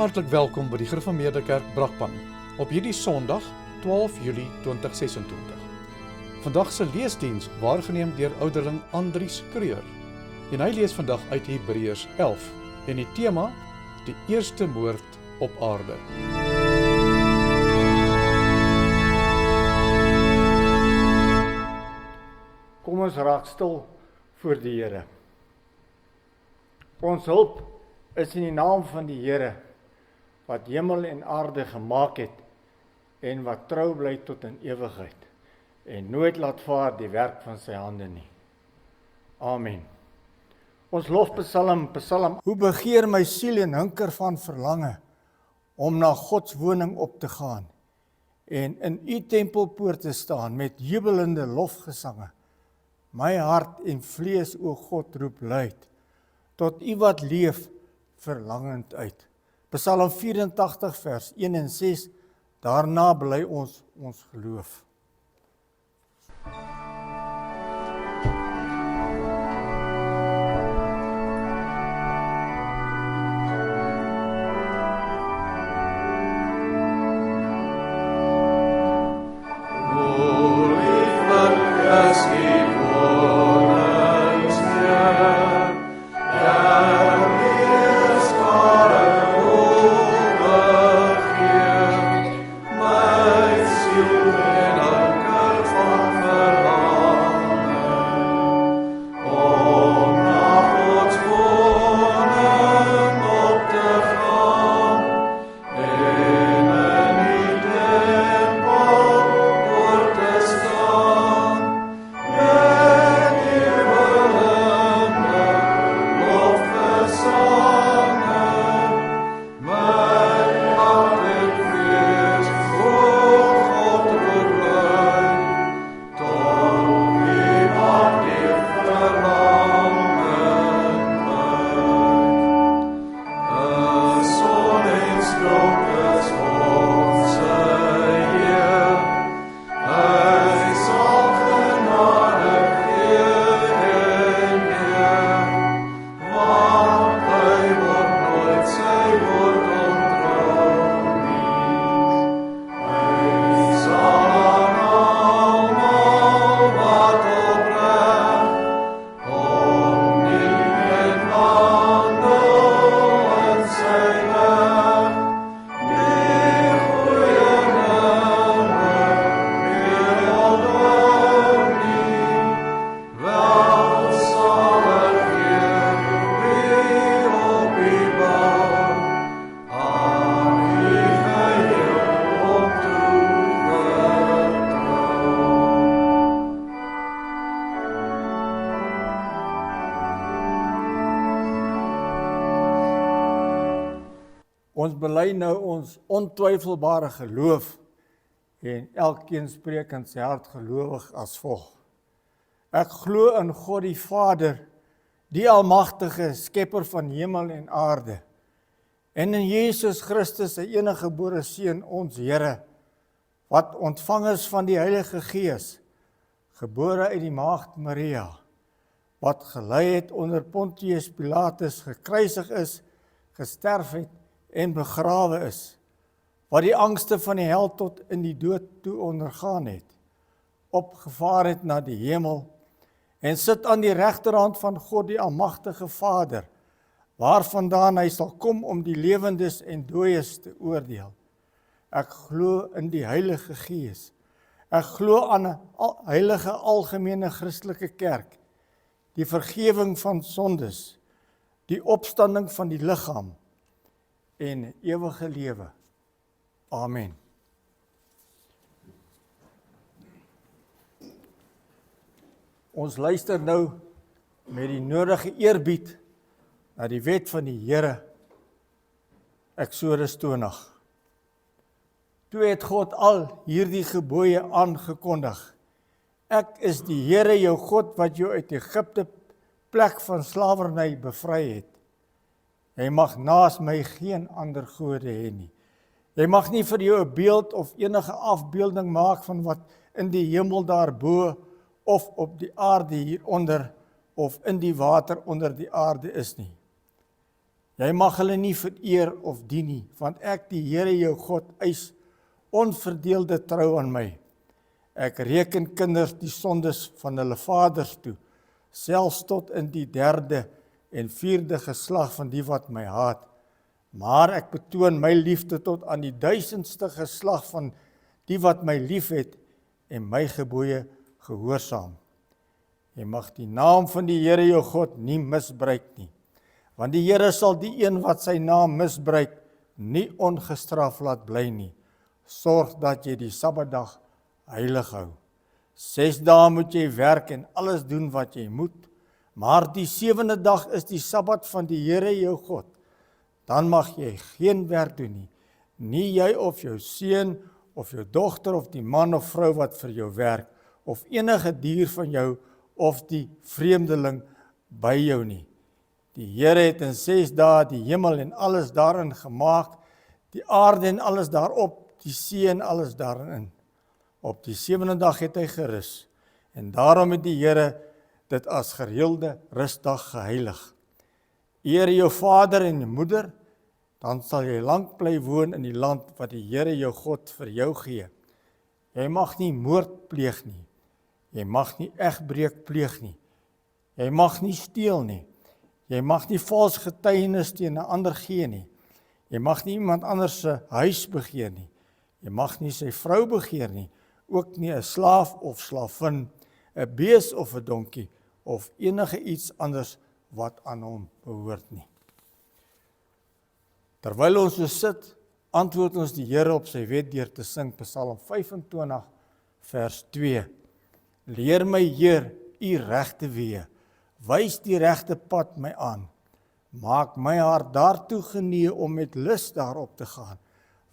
hartlik welkom by die Gereformeerde Kerk Brakpan op hierdie Sondag 12 Julie 2026. Vandag se leesdiens waargeneem deur ouderling Andries Kreur. En hy lees vandag uit Hebreërs 11 en die tema die eerste moord op aarde. Kom ons raak stil voor die Here. Ons hulp is in die naam van die Here, wat hemel en aarde gemaak het, en wat trou bly tot in ewigheid, en nooit laat vaar die werk van sy hande nie. Amen. Ons lofpsalm, hoe begeer my siel en hinker van verlange, om na Gods woning op te gaan, en in u tempelpoort te staan, met jubelende lofgesange. My hart en vlees, o God, roep luid, tot u wat leef, verlangend uit. Psalm 84 vers 1 en 6, daarna bely ons geloof. Ons bely nou ons ontwyfelbare geloof en elkeen spreek in sy hart gelowig as volg. Ek glo in God die Vader, die almagtige skepper van hemel en aarde, en in Jesus Christus, sy enige gebore Seun, ons Here, wat ontvang is van die Heilige Gees, gebore uit die maagd Maria, wat gelei het onder Pontius Pilatus, gekruisig is, gesterf het, en begrawe is, wat die angste van die hel tot in die dood toe ondergaan het, opgevaar het na die hemel, en sit aan die regterhand van God die almagtige Vader, waarvandaan hy sal kom om die lewendes en dooies te oordeel. Ek glo in die Heilige Gees. Ek glo aan 'n heilige algemene Christelike kerk, die vergewing van sondes, die opstanding van die liggaam, en ewige lewe. Amen. Ons luister nou met die nodige eerbied na die wet van die Here, Eksodus 20. Toe het God al hierdie gebooie aangekondig. Ek is die Here jou God wat jou uit Egipte plek van slawerny bevry het. Jy mag naas my geen ander gode hê nie. Jy mag nie vir jou 'n beeld of enige afbeelding maak van wat in die hemel daarbo of op die aarde hieronder of in die water onder die aarde is nie. Jy mag hulle nie vereer of dien nie, want ek, die Here jou God, eis onverdeelde trou aan my. Ek reken kinders die sondes van hulle vaders toe, selfs tot in die 3de en 4de geslag van die wat my haat. Maar ek betoon my liefde tot aan die 1000ste geslag van die wat my lief het en my gebooie gehoorsaam. Jy mag die naam van die Here jou God nie misbruik nie, want die Here sal die een wat sy naam misbruik nie ongestraf laat bly nie. Sorg dat jy die Sabbatdag heilig hou. 6 dae moet jy werk en alles doen wat jy moet, maar die 7de dag is die Sabbat van die Here jou God. Dan mag jy geen werk doen nie, nie jy of jou seun of jou dogter of die man of vrou wat vir jou werk, of enige dier van jou of die vreemdeling by jou nie. Die Here het in 6 dae die hemel en alles daarin gemaak, die aarde en alles daarop, die see en alles daarin. Op die 7de dag het hy gerus, en daarom het die Here dit as gereelde rustdag geheilig. Eer jou vader en jou moeder, dan sal jy lank bly woon in die land wat die Here jou God vir jou gee. Jy mag nie moord pleeg nie, jy mag nie egbreek pleeg nie, jy mag nie steel nie, jy mag nie vals getuienis teen 'n ander gee nie, jy mag nie iemand anders se huis begeer nie, jy mag nie sy vrou begeer nie, ook nie 'n slaaf of slavin, 'n bees of 'n donkie, of enige iets anders wat aan hom behoort nie. Terwyl ons so sit, antwoord ons die Here op sy wet deur te sing Psalm 25 vers 2. Leer my Heer u regte weë, wys die regte pad my aan. Maak my hart daartoe genee om met lus daarop te gaan.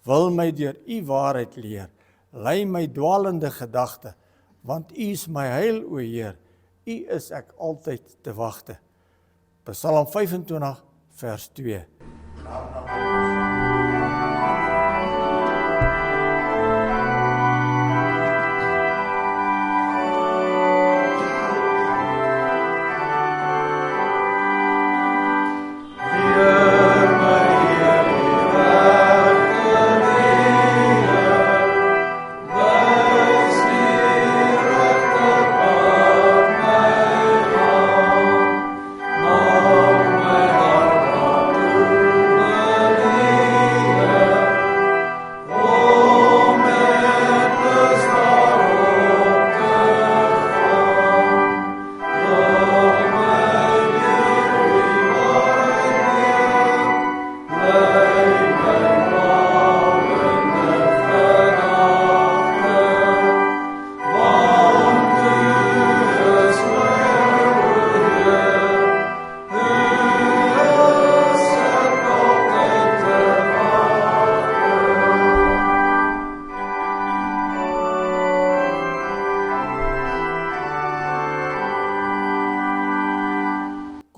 Wil my deur u waarheid leer, lei my dwalende gedagte, want u is my heil, o Heer, u is ek altyd te wagte. Psalm 25 vers 2.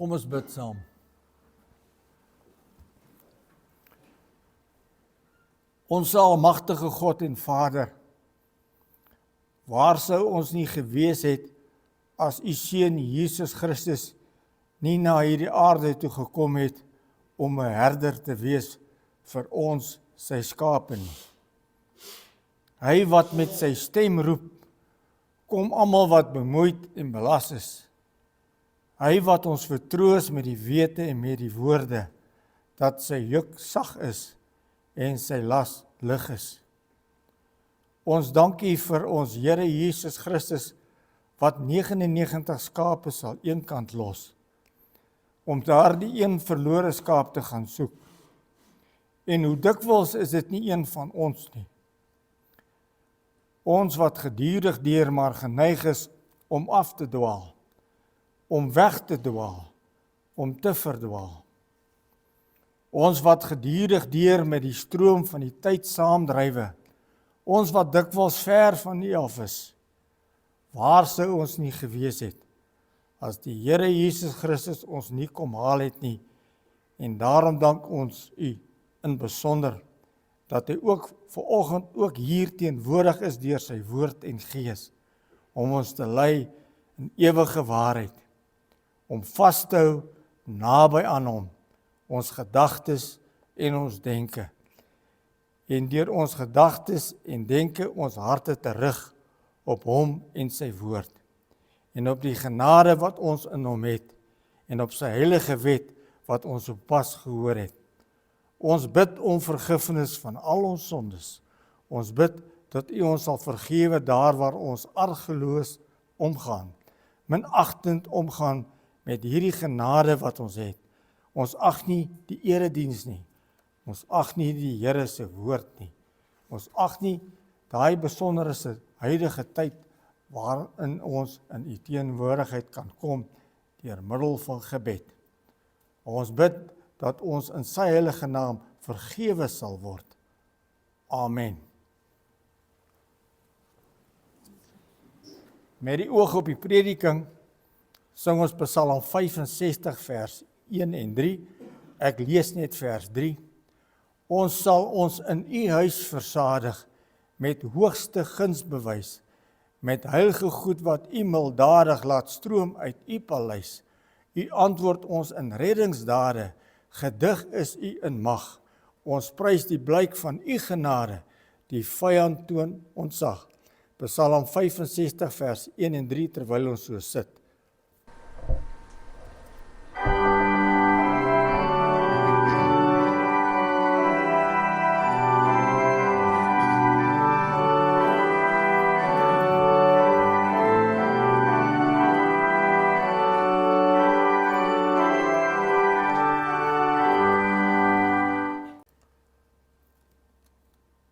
Kom ons bid saam. Ons almagtige God en Vader, waar sou ons nie gewees het as u seun Jesus Christus nie na hierdie aarde toe gekom het om 'n herder te wees vir ons sy skape nie. Hy wat met sy stem roep, kom almal wat bemoeid en belas is. Hy wat ons vertroos met die wete en met die woorde, dat sy juk sag is en sy las lig is. Ons dank u vir ons Here Jesus Christus, wat 99 skape sal eenkant los, om daardie een verlore skaap te gaan soek. En hoe dikwels is dit nie een van ons nie. Ons wat gedurig deur maar geneig is om af te dwaal, om weg te dwaal, om te verdwaal. Ons wat gedurig deur met die stroom van die tyd saamdrywe, ons wat dikwels ver van U af is, waar sou ons nie gewees het, as die Here Jesus Christus ons nie kom haal het nie, en daarom dank ons U in besonder, dat hy ook vanoggend ook hier teenwoordig is deur sy woord en gees, om ons te lei in ewige waarheid, om vas te hou naby aan hom, ons gedagtes en ons denke. En deur ons gedagtes en denke ons harte te rig op hom en sy woord. En op die genade wat ons in hom het, en op sy heilige wet wat ons op pas gehoor het. Ons bid om vergifnis van al ons sondes. Ons bid dat U ons sal vergewe daar waar ons argeloos omgaan, minagtend omgaan met hierdie genade wat ons het. Ons ag nie die erediens nie. Ons ag nie die Here se woord nie. Ons ag nie daai besondere huidige tyd waarin ons in U teenwoordigheid kan kom deur middel van gebed. Ons bid dat ons in sy heilige naam vergewe sal word. Amen. Met die oog op die prediking sing ons Psalm 65 vers 1 en 3. Ek lees net vers 3. Ons sal ons in U huis versadig met hoogste guns bewys, met heilige goed wat U milddadig laat stroom uit U paleis. U antwoord ons in reddingsdade, gedig is U in mag. Ons prys die blyk van U genade, die vyand toon ontzag. Psalm 65 vers 1 en 3 terwyl ons so sit.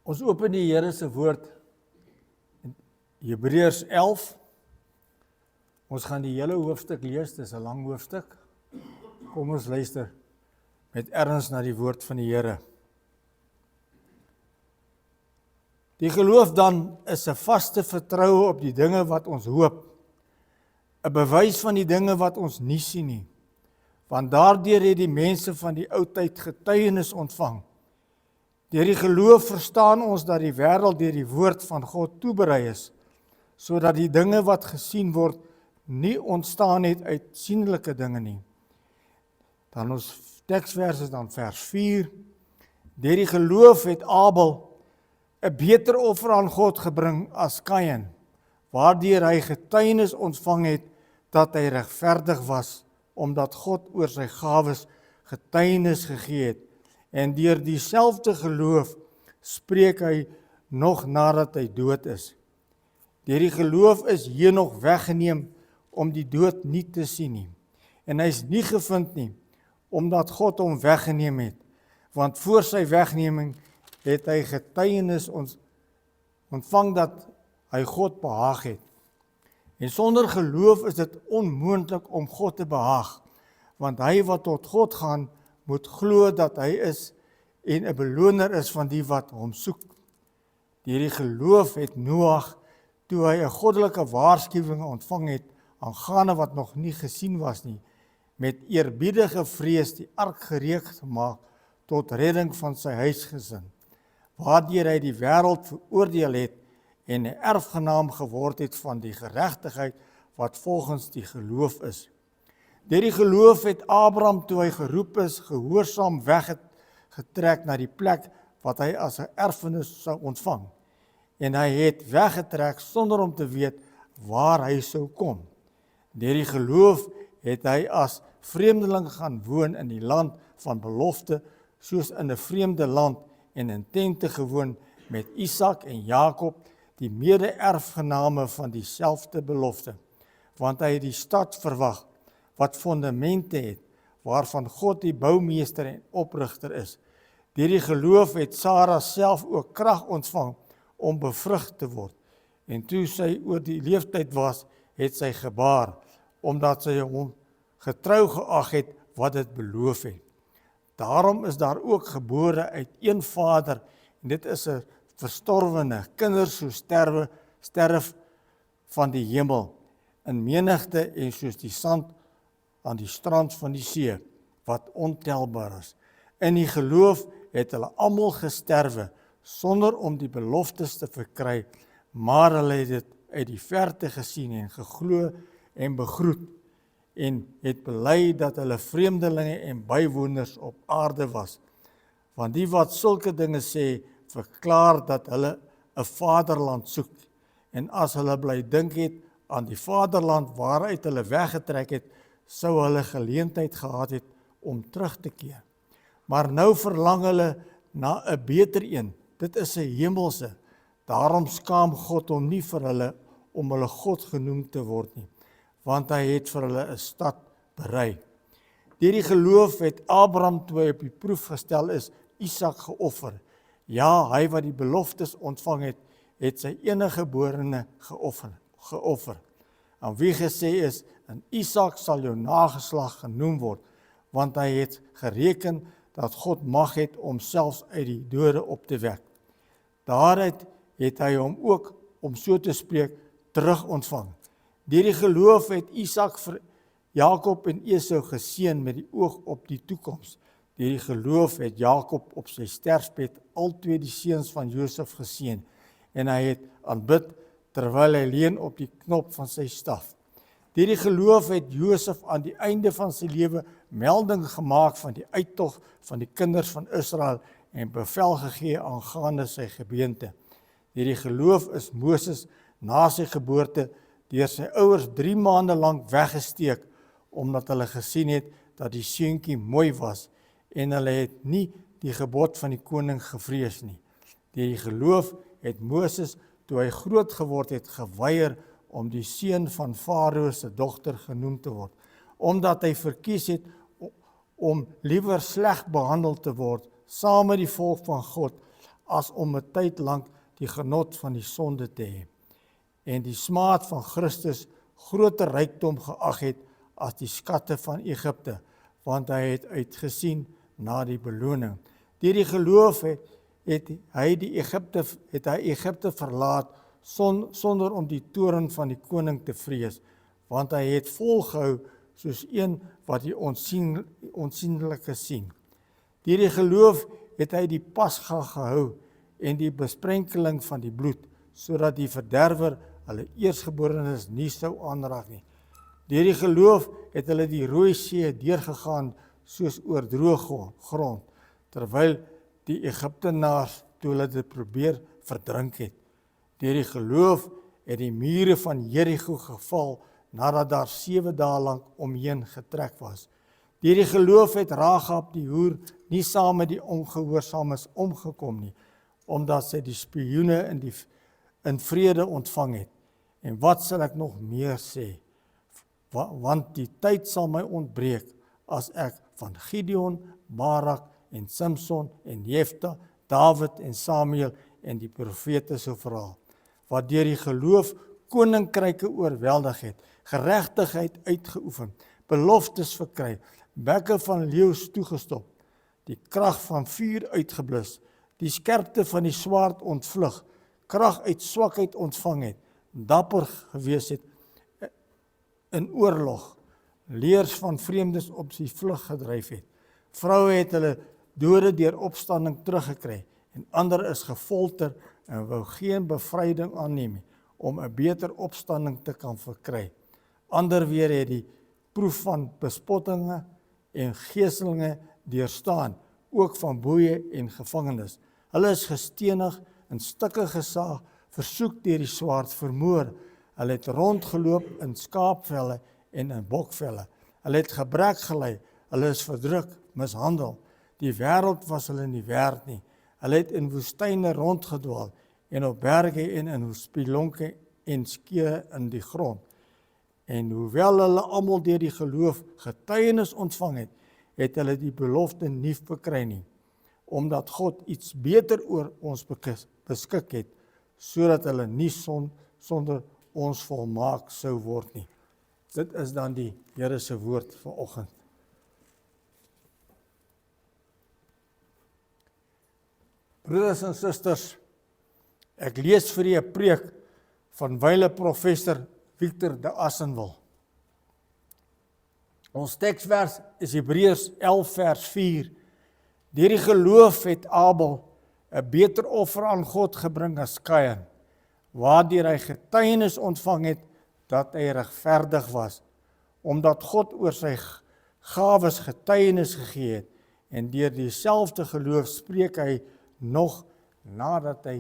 Ons open die Here se woord in Hebreërs 11. Ons gaan die hele hoofstuk lees, dis 'n lang hoofstuk. Kom ons luister met erns na die woord van die Here. Die geloof dan is 'n vaste vertroue op die dinge wat ons hoop, 'n bewys van die dinge wat ons nie sien nie. Want daardeur het die mense van die ou tyd getuienis ontvang. Deur die geloof verstaan ons dat die wêreld deur die woord van God toeberei is, sodat die dinge wat gesien word nie ontstaan het uit sienlike dinge nie. Dan ons teksvers is dan vers 4. Deur die geloof het Abel 'n beter offer aan God gebring as Kain, waardeur hy getuienis ontvang het dat hy regverdig was, omdat God oor sy gawes getuienis gegee het. En deur dieselfde geloof spreek hy nog nadat hy dood is. Deur die geloof is Henog weggeneem om die dood nie te sien nie. En hy is nie gevind nie, omdat God hom weggeneem het. Want voor sy wegneming het hy getuienis ontvang dat hy God behaag het. En sonder geloof is dit onmoontlik om God te behaag, want hy wat tot God gaan, moet glo dat hy is en 'n beloner is van die wat hom soek. Deur die geloof het Noag, toe hy 'n goddelike waarskuwing ontvang het, aangaande wat nog nie gesien was nie, met eerbiedige vrees die ark gereed gemaak tot redding van sy huisgesin, waardeur hy die wêreld veroordeel het en 'n erfgenaam geword het van die geregtigheid wat volgens die geloof is. Deur die geloof het Abraham, toe hy geroep is, gehoorsaam weggetrek na die plek wat hy as 'n erfenis sou ontvang. En hy het weggetrek sonder om te weet waar hy sou kom. Deur die geloof het hy as vreemdeling gaan woon in die land van belofte, soos in 'n vreemde land, en in tente gewoon met Isak en Jakob, die mede-erfgename van dieselfde belofte. Want hy het die stad verwag wat fondamente het, waarvan God die boumeester en oprigter is. Deur die geloof het Sara self ook krag ontvang om bevrug te word. En toe sy oor die leeftyd was, het sy gebaar, omdat sy hom getrou geag het wat dit beloof het. Daarom is daar ook gebore uit een vader, en dit is 'n verstorwene, kinders so sterf van die hemel, in menigte en soos die sand aan die strand van die see, wat ontelbaar is. In die geloof het hulle almal gesterwe, sonder om die beloftes te verkry, maar hulle het dit uit die verte gesien en geglo en begroet, en het bely dat hulle vreemdelinge en bywoners op aarde was. Want die wat sulke dinge sê, verklaar dat hulle 'n vaderland soek. En as hulle bly dink het aan die vaderland waaruit hulle weggetrek het, sou hulle geleentheid gehad het om terug te keer. Maar nou verlang hulle na 'n beter een. Dit is 'n hemelse. Daarom skaam God hom nie vir hulle om hulle God genoem te word nie, want hy het vir hulle 'n stad berei. Deur die geloof het Abraham, toe hy op die proef gestel is, Isak geoffer. Ja, hy wat die beloftes ontvang het, het sy eniggeborene geoffer. Aan wie gesê is, in Isak sal jou nageslag genoem word, want hy het gereken dat God mag het om selfs uit die dode op te wek. Daaruit het hy hom ook, om so te spreek, terug ontvang. Deur die geloof het Isak vir Jakob en Esau geseën met die oog op die toekoms. Deur die geloof het Jakob op sy sterfbed albei die seuns van Josef geseën en hy het aanbid terwyl hy leun op die knop van sy staf. Deur die geloof het Josef aan die einde van sy lewe melding gemaak van die uittog van die kinders van Israel en bevel gegee aangaande sy gebeente. Deur die geloof is Moses na sy geboorte deur sy ouers 3 maande lank weggesteek, omdat hulle gesien het dat die seentjie mooi was en hulle het nie die gebod van die koning gevrees nie. Deur die geloof het Moses, toe hy groot geword het, geweier om die seun van Farao se dogter genoem te word, omdat hy verkies het om liewer sleg behandel te word saam met die volk van God, as om 'n tyd lank die genot van die sonde te hê, en die smaad van Christus groter rykdom geag het as die skatte van Egipte, want hy het uitgesien na die beloning. Deur die geloof het hy Egipte verlaat sonder om die toorn van die koning te vrees, want hy het volgehou soos een wat die onsienlike sien. Deur die geloof het hy die Pasga gehou en die besprenkeling van die bloed, sodat die verderwer hulle eersgeborenes nie sou aanraak nie. Deur die geloof het hulle die Rooi See deurgegaan soos oor droë grond, terwyl die Egiptenaars, toe hulle dit probeer verdrink het. Deur die geloof het die mure van Jerigo geval, nadat daar 7 dae lank omheen getrek was. Deur die geloof het Rahab die hoer nie saam met die ongehoorsaames omgekom nie, omdat sy die spioene in vrede ontvang het. En wat sal ek nog meer sê? Want die tyd sal my ontbreek, as ek van Gideon, Barak en Samson en Jefta, Dawid en Samuel en die profete sou verhaal, wat deur die geloof koninkryke oorweldig het, geregtigheid uitgeoefen, beloftes verkry, bekke van leeu's toegestop, die krag van vuur uitgeblus, die skerpte van die swaard ontvlug, krag uit swakheid ontvang het, dapper gewees het in oorlog, leers van vreemdes op die vlug gedryf het. Vroue het hulle dode deur opstanding teruggekry en ander is gefolter en wou geen bevryding aanneem nie, om 'n beter opstanding te kan verkry. Ander weer het die proef van bespottinge en geeselinge deurstaan, ook van boeie en gevangenes. Hulle is gestenig, in stukke gesaag, versoek deur die swaard, vermoor. Hulle het rondgeloop in skaapvelle en in bokvelle. Hulle het gebrek gelei, hulle is verdruk, mishandel. Die wêreld was hulle nie werd nie. Hulle het in woestyne rondgedwaal en op berge en in spelonke en skeure in die grond. En hoewel hulle almal deur die geloof getuienis ontvang het, het hulle die belofte nie verkry nie, omdat God iets beter oor ons beskik het, sodat hulle nie sonder ons volmaak sou word nie. Dit is dan die Here se woord vanoggend. Broeders en susters, ek lees vir julle 'n preek van wyle professor Victor de Assenwil. Ons teksvers is Hebreërs 11 vers 4. Deur die geloof het Abel 'n beter offer aan God gebring as Kain, waardeur hy getuienis ontvang het dat hy regverdig was, omdat God oor sy gawes getuienis gegee het, en deur dieselfde geloof spreek hy nog nadat hy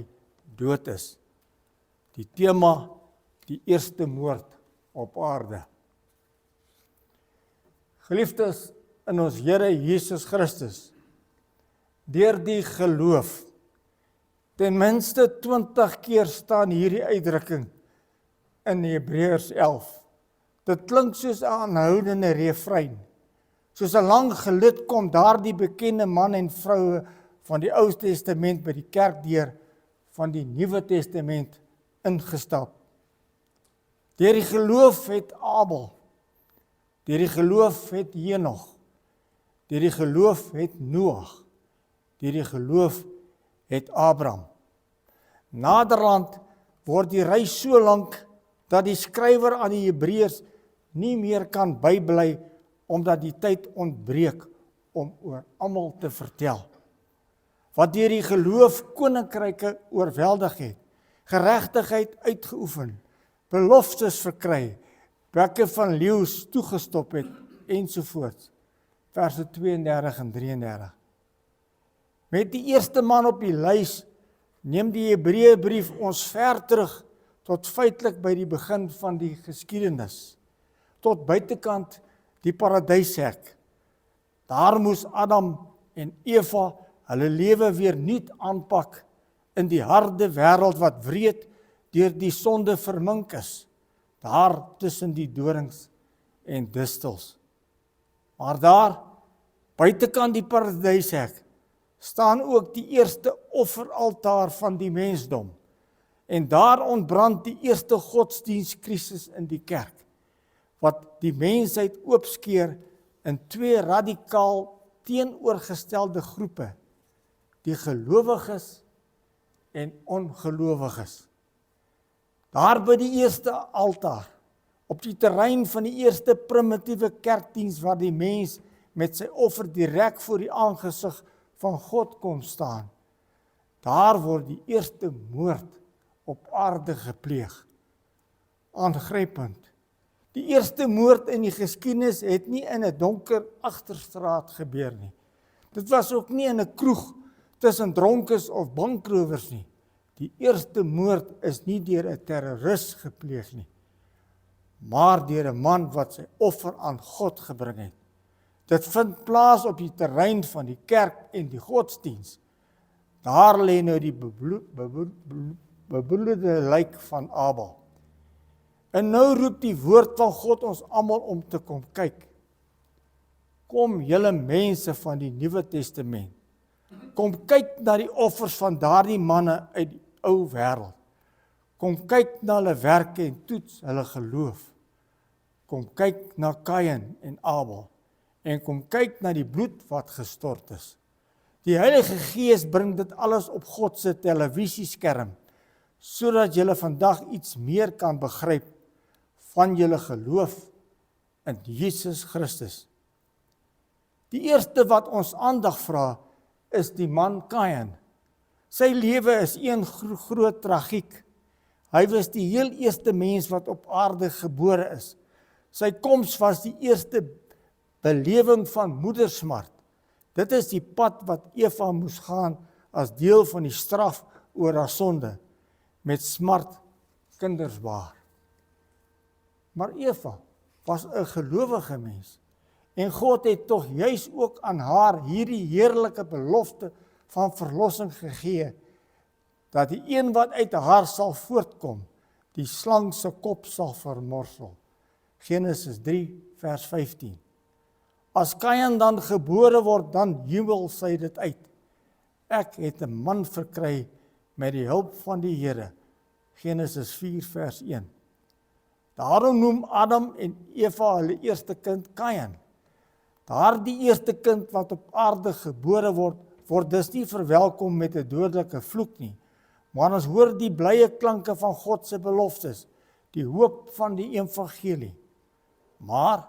dood is. Die tema, die eerste moord op aarde. Geliefdes in ons Here Jesus Christus, deur die geloof, ten minste 20 keer staan hierdie uitdrukking in Hebreërs 11. Dit klink soos 'n aanhoudende refrein. Soos 'n lang gelid kom daardie bekende man en vroue van die Ou Testament by die kerkdeur van die Nuwe Testament ingestap. Deur die geloof het Abel, deur die geloof het Henog, deur die geloof het Noag, deur die geloof het Abraham. Naderhand word die reis so lank dat die skrywer aan die Hebreërs nie meer kan bybly omdat die tyd ontbreek om oor almal te vertel. Wat deur die geloof koninkryke oorweldig het, geregtigheid uitgeoefen, beloftes verkry, bekke van leeu's toegestop het, ensovoorts. Verse 32 en 33. Met die eerste man op die lys neem die Hebreëbrief ons ver terug tot feitelik by die begin van die geskiedenis, tot buitekant die paradyshek. Daar moes Adam en Eva hulle lewe weer nuut aanpak in die harde wêreld wat wreed deur die sonde vermink is, daar tussen die dorings en distels. Maar daar, buitekant die paradyshek, staan ook die eerste offeraltaar van die mensdom. En daar ontbrand die eerste godsdienstkrisis in die kerk, wat die mensheid oopskeer in twee radikaal teenoorgestelde groepe, die gelowiges en ongelowiges. Daar by die eerste altaar, op die terrein van die eerste primitiewe kerkdiens waar die mens met sy offer direk voor die aangesig van God kom staan, daar word die eerste moord op aarde gepleeg. Aangrypend. Die eerste moord in die geskiedenis het nie in 'n donker agterstraat gebeur nie. Dit was ook nie in 'n kroeg tussen dronkes of bankrowers nie. Die eerste moord is nie deur 'n terroris gepleeg nie, maar deur 'n man wat sy offer aan God gebring het. Dit vind plaas op die terrein van die kerk en die godsdiens. Daar lê nou die bebloede lijk van Abel. En nou roep die woord van God ons almal om te kom kyk. Kom julle mense van die Nuwe Testament. Kom kyk na die offers van daardie manne uit die ou wêreld. Kom kyk na hulle werke en toets hulle geloof. Kom kyk na Kain en Abel. En kom kyk na die bloed wat gestort is. Die Heilige Gees bring dit alles op God se televisieskerm, sodat julle vandag iets meer kan begryp van julle geloof in Jesus Christus. Die eerste wat ons aandag vra, is die man Kain. Sy lewe is een groot tragiek. Hy was die heel eerste mens wat op aarde gebore is. Sy koms was die eerste belewing van moedersmart. Dit is die pad wat Eva moes gaan as deel van die straf oor haar sonde, met smart kinders baar. Maar Eva was 'n gelowige mens, en God het tog juis ook aan haar hierdie heerlike belofte van verlossing gegee, dat die een wat uit haar sal voortkom, die slang se kop sal vermorsel. Genesis 3 vers 15. As Kain dan gebore word, dan jubel sy dit uit. Ek het 'n man verkry met die hulp van die Here. Genesis 4 vers 1. Daarom noem Adam en Eva hulle eerste kind Kain. Daardie eerste kind wat op aarde gebore word dus nie verwelkom met 'n dodelike vloek nie, maar ons hoor die blye klanke van God se beloftes, die hoop van die evangelie. Maar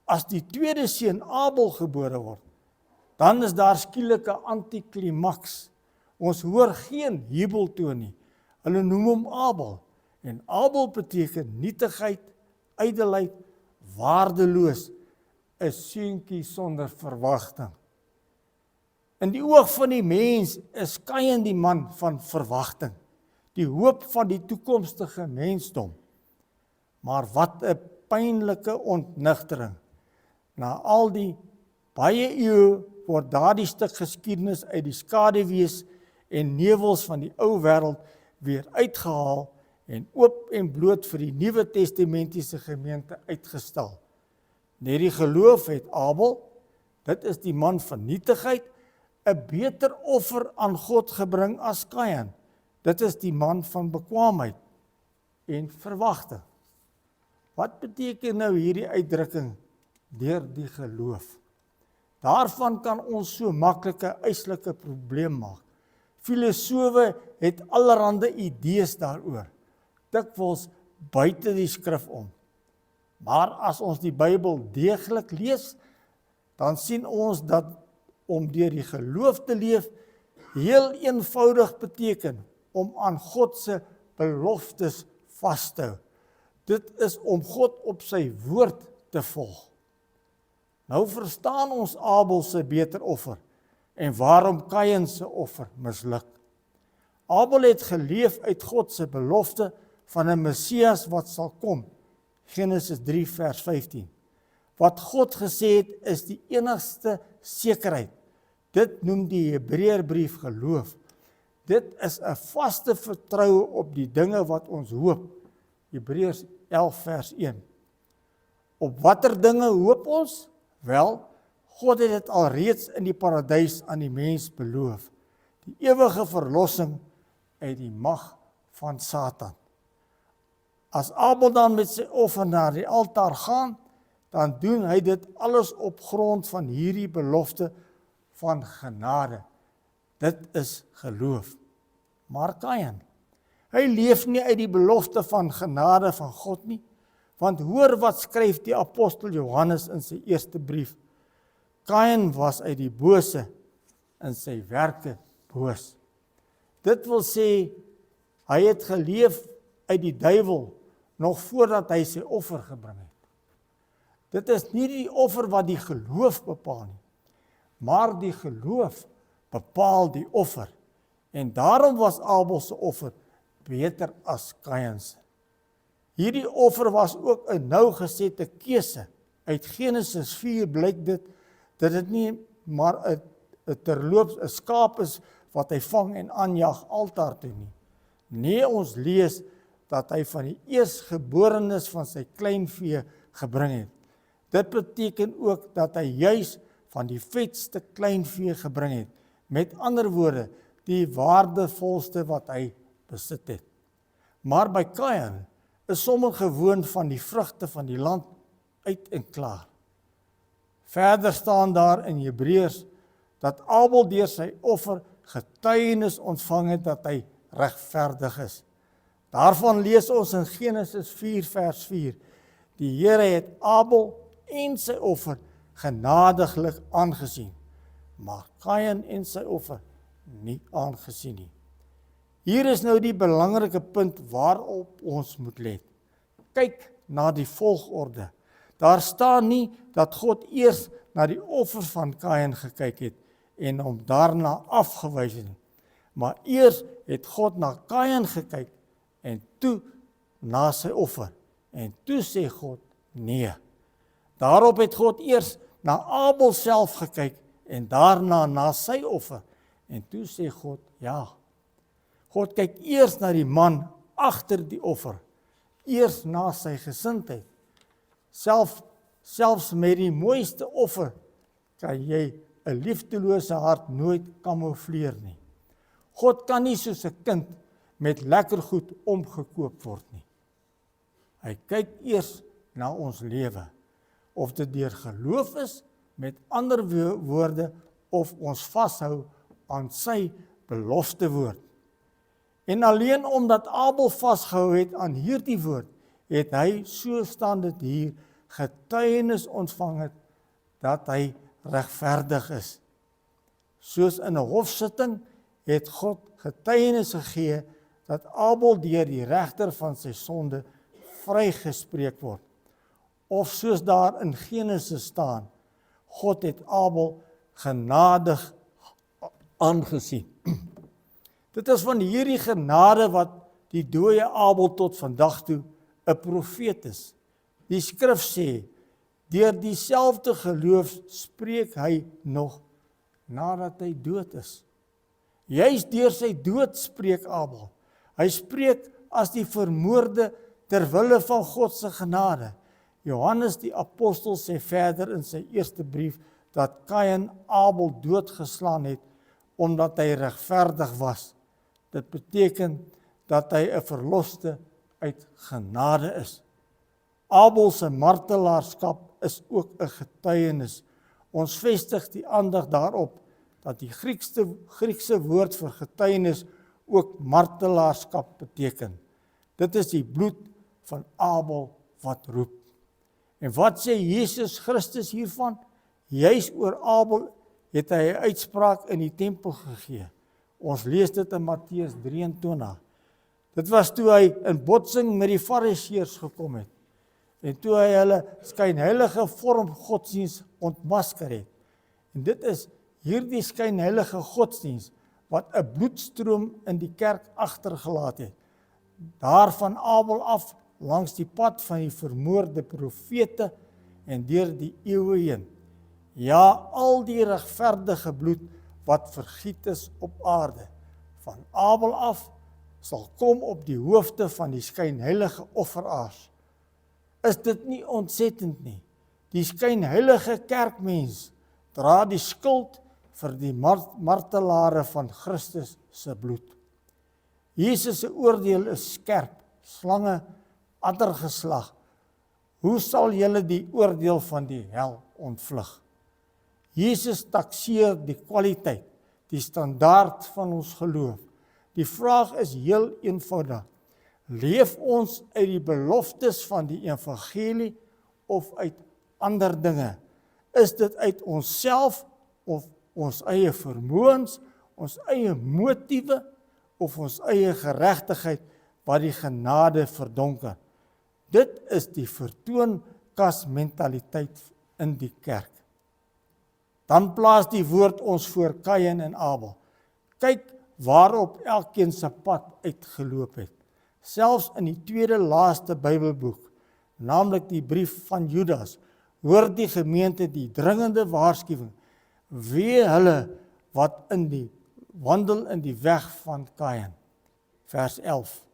as die tweede seun Abel gebore word, dan is daar skielik 'n antiklimaks. Ons hoor geen jubeltoon nie. Hulle noem hom Abel. En Abel beteken nietigheid, ydelheid, waardeloos, 'n seentjie sonder verwagting. In die oog van die mens is Kain die man van verwagting, die hoop van die toekomstige mensdom. Maar wat 'n pynlike ontnigtering. Na al die baie eeue word daardie stuk geskiedenis uit die skaduwees en nevels van die ou wêreld weer uitgehaal en oop en bloot vir die Nuwe Testamentiese gemeente uitgestal. Deur die geloof het Abel, dit is die man van nietigheid, 'n beter offer aan God gebring as Kain. Dit is die man van bekwaamheid en verwagting. Wat beteken nou hierdie uitdrukking deur die geloof? Daarvan kan ons so maklik 'n eislike probleem maak. Filosowe het allerhande idees daaroor, dikwels buite die skrif om. Maar as ons die Bybel deeglik lees, dan sien ons dat om deur die geloof te leef heel eenvoudig beteken om aan God se beloftes vas te hou. Dit is om God op sy woord te volg. Nou verstaan ons Abel se beter offer en waarom Kain se offer misluk. Abel het geleef uit God se belofte van 'n Messias wat sal kom. Genesis 3 vers 15. Wat God gesê het is die enigste sekerheid. Dit noem die Hebreërbrief geloof. Dit is 'n vaste vertroue op die dinge wat ons hoop. Hebreërs 11 vers 1. Op watter dinge hoop ons? Wel, God het dit alreeds in die paradys aan die mens beloof. Die ewige verlossing uit die mag van Satan. As Abel dan met sy offer na die altaar gaan, dan doen hy dit alles op grond van hierdie belofte van genade. Dit is geloof. Maar Kain, hy leef nie uit die belofte van genade van God nie, want hoor wat skryf die apostel Johannes in sy eerste brief. Kain was uit die bose in sy werke boos. Dit wil sê, hy het geleef uit die duiwel nog voordat hy sy offer gebring het. Dit is nie die offer wat die geloof bepaal nie, maar die geloof bepaal die offer. En daarom was Abel se offer beter as Kain se. Hierdie offer was ook 'n nougesette keuse. Uit Genesis 4 blyk dit dat dit nie maar 'n terloops 'n skaap is wat hy vang en aanjag altaar toe nie. Nee, ons lees dat hy van die eersgeborenes van sy kleinvee gebring het. Dit beteken ook dat hy juis van die vetste kleinvee gebring het. Met ander woorde, die waardevolste wat hy besit het. Maar by Kain is sommer gewoon van die vrugte van die land uit en klaar. Verder staan daar in Hebreërs dat Abel deur sy offer getuienis ontvang het dat hy regverdig is. Daarvan lees ons in Genesis 4 vers 4. Die Here het Abel en sy offer genadiglik aangesien, maar Kain en sy offer nie aangesien nie. Hier is nou die belangrike punt waarop ons moet let. Kyk na die volgorde. Daar staan nie dat God eers na die offer van Kain gekyk het en hom daarna afgewys het nie. Maar eers het God na Kain gekyk en toe na sy offer. En toe sê God nee. Daarop het God eers na Abel self gekyk en daarna na sy offer. En toe sê God ja. God kyk eers na die man agter die offer, eers na sy gesindheid. Selfs met die mooiste offer kan jy 'n liefdelose hart nooit kamoufleer nie. God kan nie soos 'n kind met lekker goed omgekoop word nie. Hy kyk eers na ons lewe, of dit deur geloof is, met ander woorde, of ons vashou aan sy belofte woord. En alleen omdat Abel vasgehou het aan hierdie woord, het hy, so staan dit hier, getuienis ontvang het, dat hy regverdig is. Soos in 'n hofsitting het God getuienis gegee, dat Abel deur die regter van sy sonde vrygespreek word. of soos daar in Genesis staan, God het Abel genadig aangesien. Dit is van hierdie genade wat die dooie Abel tot vandag toe 'n profeet is. Die skrif sê, deur dieselfde geloof spreek hy nog nadat hy dood is. Juist deur sy dood spreek Abel. Hy spreek as die vermoorde ter wille van God se genade. Johannes die apostel sê verder in sy eerste brief dat Kain Abel doodgeslaan het omdat hy regverdig was. Dit beteken dat hy 'n verloste uit genade is. Abel se martelaarskap is ook 'n getuienis. Ons vestig die aandag daarop dat die Griekse woord vir getuienis ook martelaarskap beteken. Dit is die bloed van Abel wat roep. En wat sê Jesus Christus hiervan? Juis oor Abel het hy 'n uitspraak in die tempel gegee. Ons lees dit in Matteus 23. Dit was toe hy in botsing met die Fariseërs gekom het. En toe hy hulle skynheilige vorm godsdiens ontmasker het. En dit is hierdie skynheilige godsdiens wat 'n bloedstroom in die kerk agtergelaat het. Daar van Abel af langs die pad van die vermoorde profete en deur die eeue heen. Ja, al die regverdige bloed wat vergiet is op aarde, van Abel af sal kom op die hoofde van die skynheilige offeraars. Is dit nie ontsettend nie? Die skynheilige kerkmens dra die skuld vir die martelare van Christus se bloed. Jesus se oordeel is skerp, slange, addergeslag. Hoe sal julle die oordeel van die hel ontvlug? Jesus takseer die kwaliteit, die standaard van ons geloof. Die vraag is heel eenvoudig. Leef ons uit die beloftes van die evangelie of uit ander dinge? Is dit uit onsself of ons eie vermoëns, ons eie motiewe of ons eie geregtigheid wat die genade verdonker? Dit is die vertoonkas-mentaliteit in die kerk. Dan plaas die woord ons voor Kain en Abel. Kyk waarop elkeen se pad uitgeloop het. Selfs in die tweede laaste Bybelboek, naamlik die brief van Judas, hoor die gemeente die dringende waarskuwing: wee hulle wat wandel in die weg van Kain. Vers 11.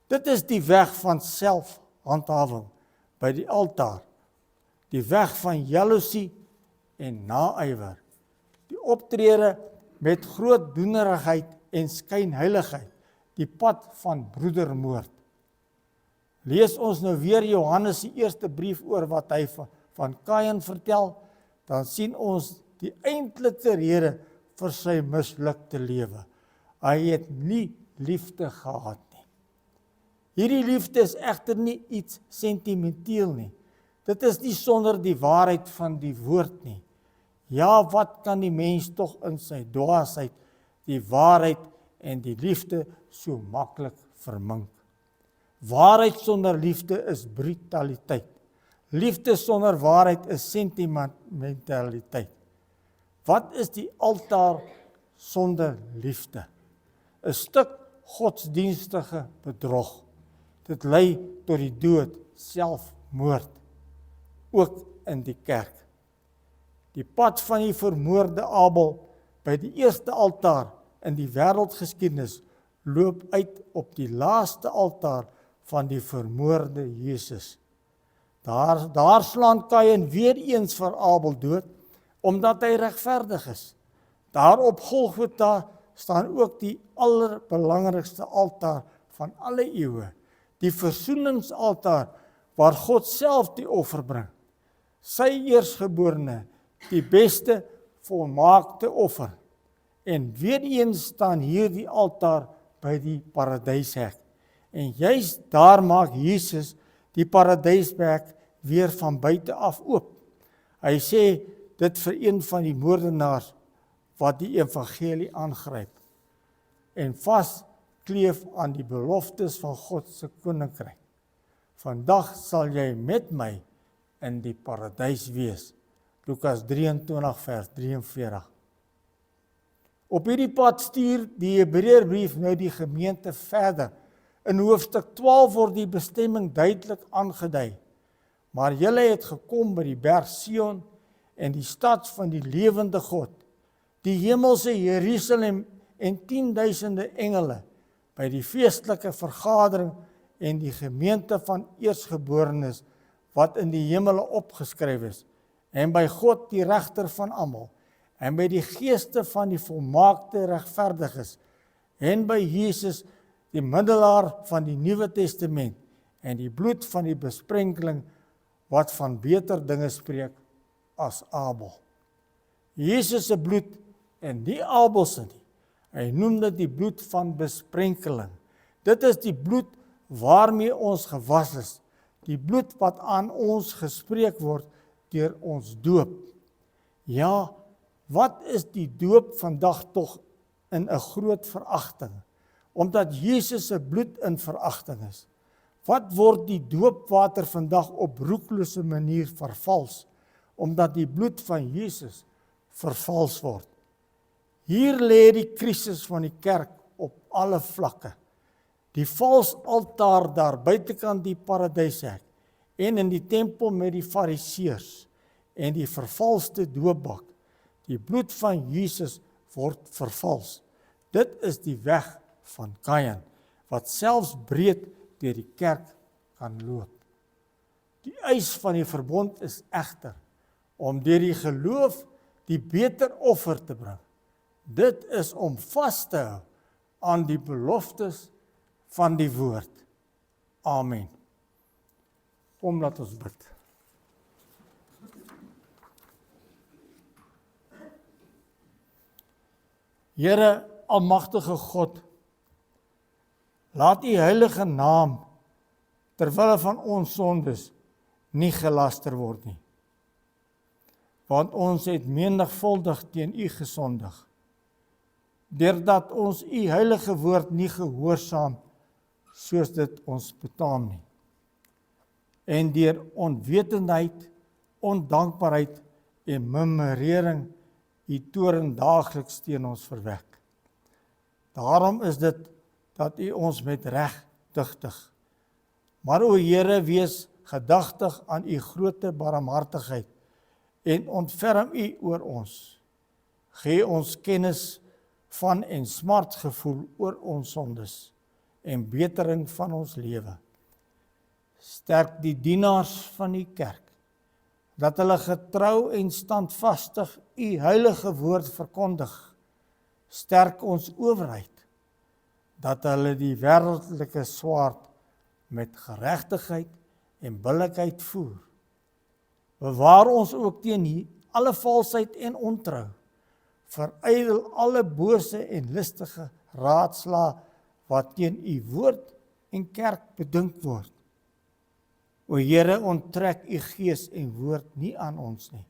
Dit is die weg van selfhandhawing by die altaar, die weg van jaloesie en naaiwer, die optrede met groot doenerigheid en skynheiligheid, die pad van broedermoord. Lees ons nou weer Johannes se eerste brief oor wat hy van Kain vertel, dan sien ons die eintlike rede vir sy mislukte lewe. Hy het nie liefde gehad nie. Hierdie liefde is egter nie iets sentimenteel nie. Dit is nie sonder die waarheid van die woord nie. Ja, wat kan die mens tog in sy dwaasheid die waarheid en die liefde so maklik vermink? Waarheid sonder liefde is brutaliteit. Liefde sonder waarheid is sentimentaliteit. Wat is die altaar sonder liefde? 'n stuk godsdienstige bedrog. Dit lei tot die dood, selfmoord, ook in die kerk. Die pad van die vermoorde Abel by die eerste altaar in die wêreldgeskiedenis loop uit op die laaste altaar van die vermoorde Jesus. Daar slaan Kain weer eens vir Abel dood, omdat hy regverdig is. Daar op Golgotha staan ook die allerbelangrikste altaar van alle eeue, die versoeningsaltaar waar God self die offer bring. Sy eersgeborene, die beste volmaakte offer. En weer eens staan hier die altaar by die paradijshek. En juist daar maak Jesus die paradijshek weer van buite af oop. Hy sê dit vir een van die moordenaars wat die evangelie aangryp en vaskleef aan die beloftes van God se koninkryk. Vandag sal jy met my in die paradys wees. Lukas 23 vers 43. Op hierdie pad stuur die Hebreërbrief nou die gemeente verder. In hoofstuk 12 word die bestemming duidelik aangedui. Maar julle het gekom by die berg Sion en die stad van die lewende God, die hemelse Jerusalem en 10.000 engele, by die feestelike vergadering en die gemeente van eersgeborenes wat in die hemele opgeskryf is, en by God die regter van almal, en by die geeste van die volmaakte regverdiges, en by Jesus die middelaar van die Nuwe Testament, en die bloed van die besprenkeling wat van beter dinge spreek as Abel. Jesus se bloed en nie Abel se nie. Hy noem dit die bloed van besprenkeling. Dit is die bloed waarmee ons gewas is, die bloed wat aan ons gespreek word deur ons doop. Ja, wat is die doop vandag tog in 'n groot veragting, omdat Jesus se bloed in veragting is? Wat word die doopwater vandag op roekelose manier vervals, omdat die bloed van Jesus vervals word? Hier lê die krisis van die kerk op alle vlakke. Die vals altaar daar buitekant die paradijshek en in die tempel met die fariseërs en die vervalste doopbak. Die bloed van Jesus word vervals. Dit is die weg van Kain, wat selfs breed deur die kerk kan loop. Die eis van die verbond is egter om deur die geloof die beter offer te bring. Dit is om vas te hou aan die beloftes van die woord. Amen. Kom, laat ons bid. Here, almagtige God, laat U heilige naam terwille van ons sondes nie gelaster word nie. Want ons het menigvuldig teen U gesondig, deurdat ons U heilige woord nie gehoorsaam soos dit ons betaam nie. En deur onwetendheid, ondankbaarheid en murmurering U toorn daagliks teen ons verwek. Daarom is dit dat U ons met reg tuchtig. Maar o Here, wees gedagtig aan U groote barmhartigheid en ontferm U oor ons. Gee ons kennis van en smartgevoel oor ons sondes en betering van ons lewe. Sterk die dienaars van U kerk, dat hulle getrou en standvastig U heilige woord verkondig. Sterk ons owerheid, dat hulle die wêreldlike swaard met geregtigheid en billikheid voer. Bewaar ons ook teen alle valsheid en ontrou. Verydel alle bose en listige raadslae wat teen U woord en kerk bedink word. O Here, onttrek U gees en woord nie aan ons nie,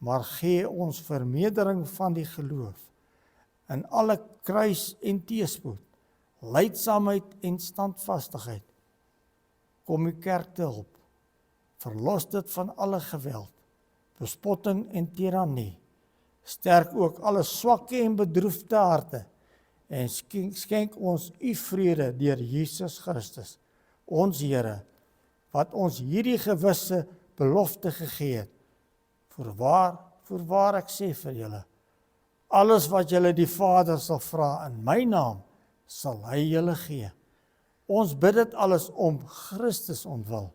maar gee ons vermeerdering van die geloof in alle kruis en teëspoed, lydsaamheid en standvastigheid. Kom U kerk te hulp, verlos dit van alle geweld, bespotting en tirannie. Sterk ook alle swakke en bedroefde harte en skenk ons U vrede deur Jesus Christus, ons Here, wat ons hierdie gewisse belofte gegee het. Voorwaar ek sê vir julle, alles wat julle die Vader sal vra in my naam, sal hy julle gee. Ons bid dit alles om Christus ontwil.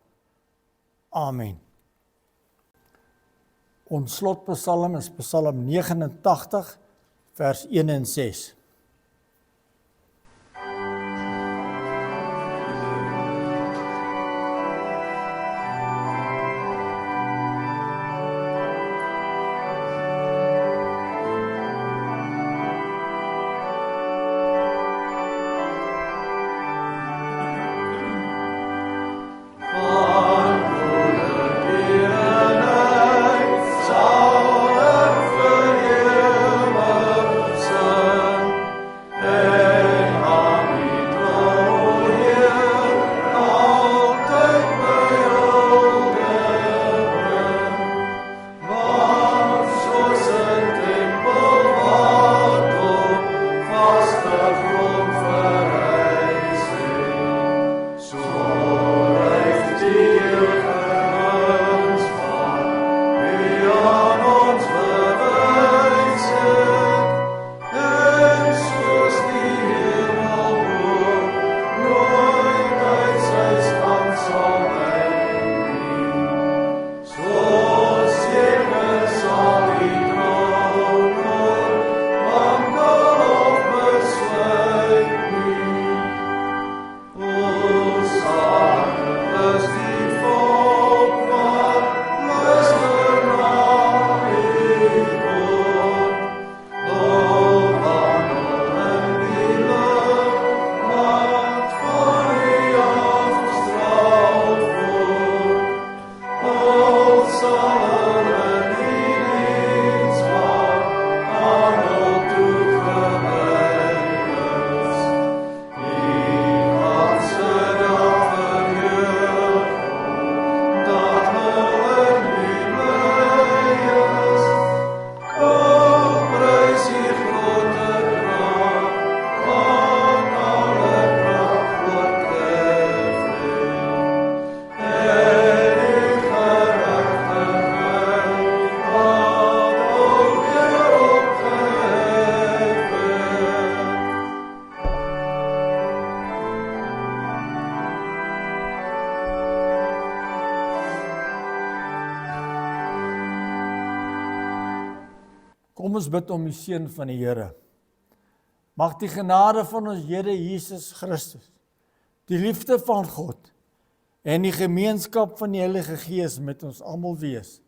Amen. Ons slotpsalm is Psalm 89, vers 1 en 6. Kom ons bid om die seën van die Here. Mag die genade van ons Here Jesus Christus, die liefde van God en die gemeenskap van die Heilige Gees met ons almal wees.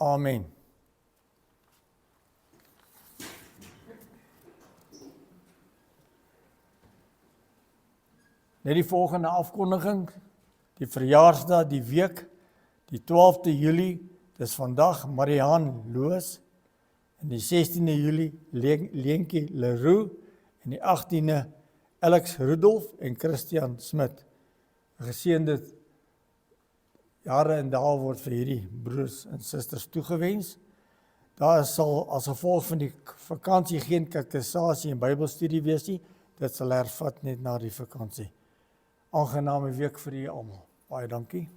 Amen. Net die volgende afkondiging, die verjaarsdag, die week, die 12de Julie, dis vandag Marianne Loos, en die 16de Julie Leentjie Leroux, en die 18de Alex Rudolf en Christian Smit. Geseënde jare en dae word vir hierdie broers en susters toegewens. Daar sal as gevolg van die vakansie geen kateksasie en Bybelstudie wees nie. Dit sal hervat net na die vakansie. Aangename week vir julle almal. Baie dankie.